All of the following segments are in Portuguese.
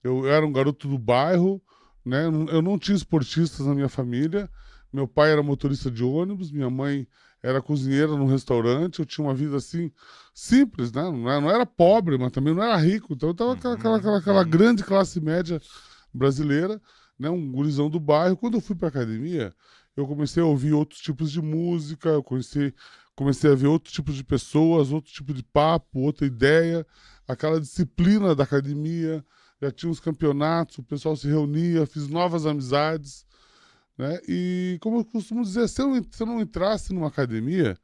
Eu era um garoto do bairro, né? Eu não tinha esportistas na minha família. Meu pai era motorista de ônibus, minha mãe era cozinheira num restaurante. Eu tinha uma vida assim simples, né? Não era pobre, mas também não era rico. Então eu tava aquela grande classe média brasileira, né? Um gurizão do bairro. Quando eu fui para academia, eu comecei a ouvir outros tipos de música, comecei a ver outros tipos de pessoas, outro tipo de papo, outra ideia, aquela disciplina da academia. Já tinha os campeonatos, o pessoal se reunia, fiz novas amizades, né? E como eu costumo dizer, se eu não entrasse numa academia,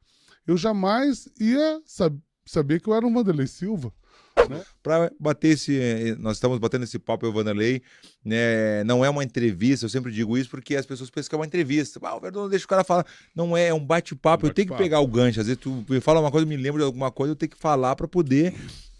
eu jamais ia saber que eu era um Vanderlei Silva, né? Para bater nós estamos batendo esse papo, eu, Vanderlei, né? Não é uma entrevista, eu sempre digo isso porque as pessoas pensam que é uma entrevista. O Verdão deixa o cara falar. Não é, é um Um bate-papo. Eu tenho que bate-papo. pegar o gancho. Às vezes tu me fala uma coisa, eu me lembro de alguma coisa, eu tenho que falar para poder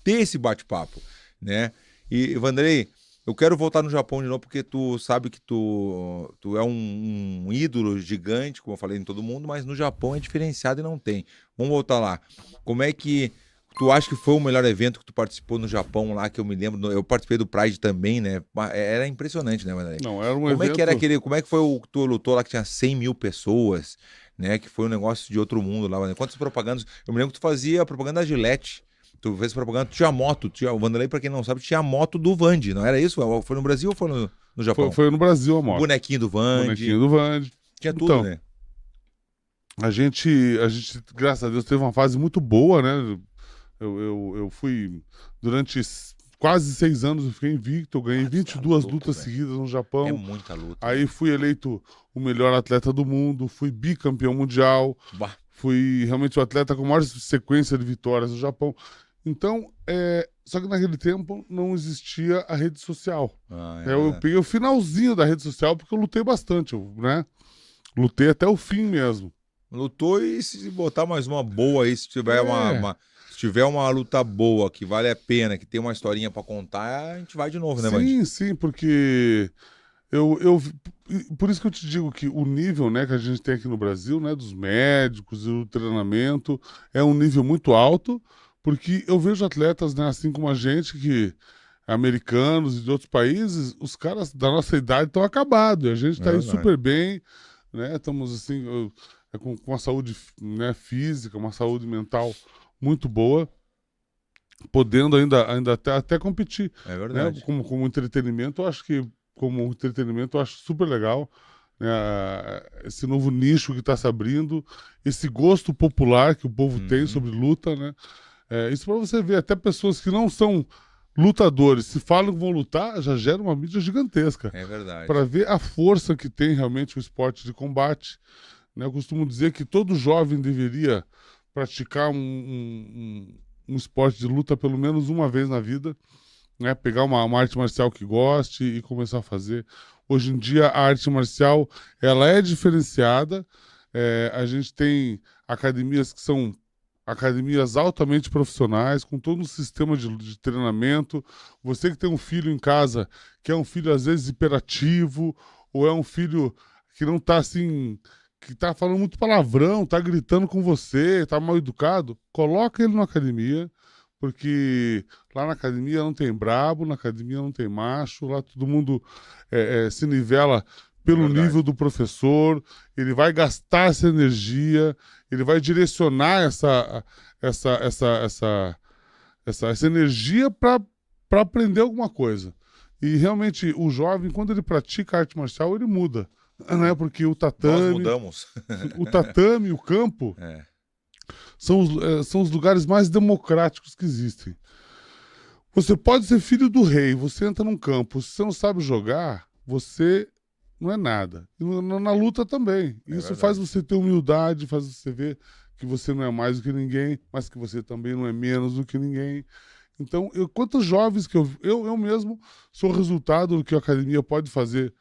ter esse bate-papo, né? E, Vanderlei, eu quero voltar no Japão de novo porque tu sabe que tu é um ídolo gigante, como eu falei em todo mundo, mas no Japão é diferenciado e não tem. Vamos voltar lá. Como é que tu acha que foi o melhor evento que tu participou no Japão lá, que eu me lembro? Eu participei do Pride também, né? Era impressionante, né, Vanderlei? Não, era um Como é que era evento. aquele, como é que foi o que tu lutou lá que tinha 100 mil pessoas, né? Que foi um negócio de outro mundo lá, Vanderlei. Quantas propagandas? Eu me lembro que tu fazia propaganda da Gillette. Tu fez propaganda, tu tinha moto, o Vanderlei, pra quem não sabe, tinha a moto do Vande, não era isso? Foi no Brasil ou foi no Japão? Foi no Brasil a O moto. bonequinho do O bonequinho Vande, do Vande. tinha tudo, Então, né? a gente, graças a Deus, teve uma fase muito boa, né? Eu fui, durante quase 6 anos, eu fiquei invicto, eu ganhei Ah, tu tá 22 louco, lutas velho. seguidas no É Japão. muita luta, Aí né? fui eleito o melhor atleta do mundo, fui bicampeão mundial, Bah. fui realmente o atleta com maior sequência de vitórias no Japão. Então, só que naquele tempo não existia a rede social. Ah, é Eu verdade. peguei o finalzinho da rede social porque eu lutei bastante, né? Lutei até o fim mesmo. Lutou e se botar mais uma boa aí, se tiver É, se tiver uma luta boa que vale a pena, que tem uma historinha pra contar, a gente vai de novo, né, Mandy? sim, sim, porque eu, por isso que eu te digo que o nível, né, que a gente tem aqui no Brasil, né, dos médicos e do treinamento, é um nível muito alto, porque eu vejo atletas, né, assim como a gente, que americanos e de outros países, os caras da nossa idade estão acabados, e a gente É está aí verdade. super bem, né, estamos assim, com a saúde, né, física, uma saúde mental muito boa, podendo ainda até competir, É né? verdade. Como entretenimento, eu acho que como entretenimento eu acho super legal, né? Esse novo nicho que está se abrindo, esse gosto popular que o povo tem Uhum. sobre luta, né? Isso para você ver, até pessoas que não são lutadores, se falam que vão lutar, já gera uma mídia gigantesca. É Para verdade. ver a força que tem realmente o esporte de combate, né? Eu costumo dizer que todo jovem deveria praticar um esporte de luta pelo menos uma vez na vida, né? Pegar uma arte marcial que goste e começar a fazer. Hoje em dia a arte marcial ela é diferenciada. A gente tem academias que são academias altamente profissionais, com todo um sistema de treinamento. Você que tem um filho em casa, que é um filho às vezes hiperativo, ou é um filho que não está assim, que tá falando muito palavrão, tá gritando com você, tá mal educado, coloca ele na academia, porque lá na academia não tem brabo, na academia não tem macho, lá todo mundo se nivela É pelo nível verdade. do professor, ele vai gastar essa energia, ele vai direcionar essa, essa, essa, essa energia para aprender alguma coisa. E realmente o jovem, quando ele pratica arte marcial, ele muda, né? Porque Nós mudamos. o tatame, o campo, É, são os lugares mais democráticos que existem. Você pode ser filho do rei, você entra num campo, se você não sabe jogar, você não é nada. E na luta também. é Isso faz verdade. você ter humildade, faz você ver que você não é mais do que ninguém, mas que você também não é menos do que ninguém. Então, quantos jovens que eu mesmo sou resultado do que a academia pode fazer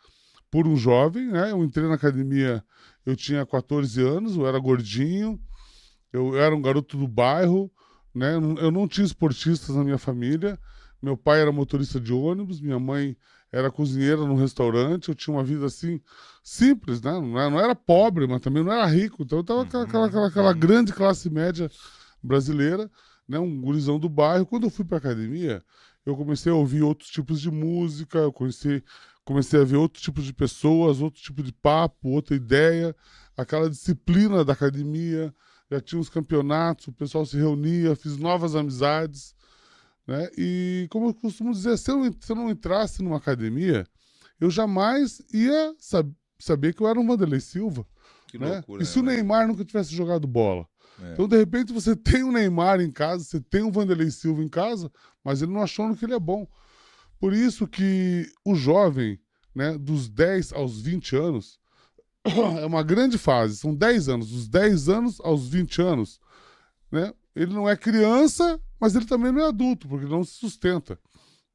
por um jovem, né? Eu entrei na academia, eu tinha 14 anos, eu era gordinho, eu era um garoto do bairro, né? Eu não tinha esportistas na minha família. Meu pai era motorista de ônibus, minha mãe era cozinheira num restaurante. Eu tinha uma vida assim simples, né? Não era pobre, mas também não era rico. Então eu tava aquela Uhum. grande classe média brasileira, né? Um gurizão do bairro. Quando eu fui para academia, eu comecei a ouvir outros tipos de música, eu comecei a ver outros tipos de pessoas, outro tipo de papo, outra ideia, aquela disciplina da academia, já tinha os campeonatos, o pessoal se reunia, fiz novas amizades, né? E como eu costumo dizer, se eu não entrasse numa academia, eu jamais ia saber que eu era um Vanderlei Silva. Que Né? loucura, E se o né, Neymar nunca tivesse jogado bola? é. Então, de repente, você tem um Neymar em casa, você tem um Vanderlei Silva em casa, mas ele não achou que ele é bom. Por isso que o jovem, né, dos 10 aos 20 anos, é uma grande fase, são 10 anos, dos 10 anos aos 20 anos, né? Ele não é criança, mas ele também não é adulto, porque ele não se sustenta.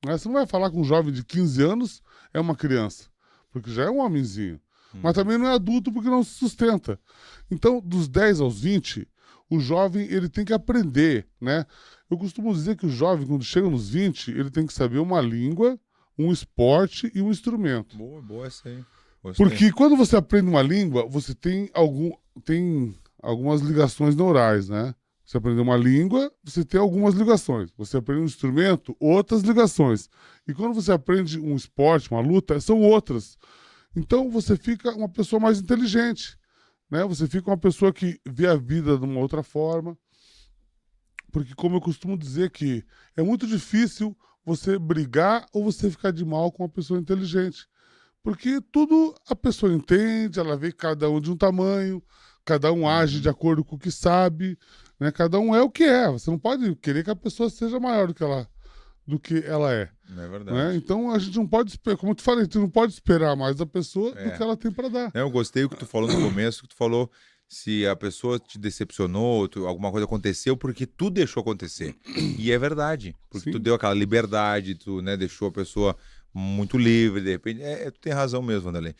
Né? Você não vai falar com um jovem de 15 anos, é uma criança, porque já é um homenzinho. Mas também não é adulto porque não se sustenta. Então, dos 10 aos 20, o jovem ele tem que aprender, né? Eu costumo dizer que o jovem, quando chega nos 20, ele tem que saber uma língua, um esporte e um instrumento. Boa essa aí. Gostei. Porque quando você aprende uma língua, você tem algumas ligações neurais, né? Você aprende uma língua, você tem algumas ligações. Você aprende um instrumento, outras ligações. E quando você aprende um esporte, uma luta, são outras. Então você fica uma pessoa mais inteligente, né? Você fica uma pessoa que vê a vida de uma outra forma. Porque, como eu costumo dizer, que é muito difícil você brigar ou você ficar de mal com uma pessoa inteligente. Porque tudo a pessoa entende, ela vê cada um de um tamanho, cada um age de acordo com o que sabe, né? Cada um é o que é. Você não pode querer que a pessoa seja maior do que ela é. Não é verdade. Né? Então a gente não pode esperar, como eu te falei, a gente não pode esperar mais da pessoa do que ela tem para dar. Eu gostei do que tu falou no começo, que tu falou se a pessoa te decepcionou, alguma coisa aconteceu porque tu deixou acontecer. E é verdade, porque Sim. tu deu aquela liberdade, tu, né, deixou a pessoa muito livre, de repente. Tu tem razão mesmo, Vanderlei.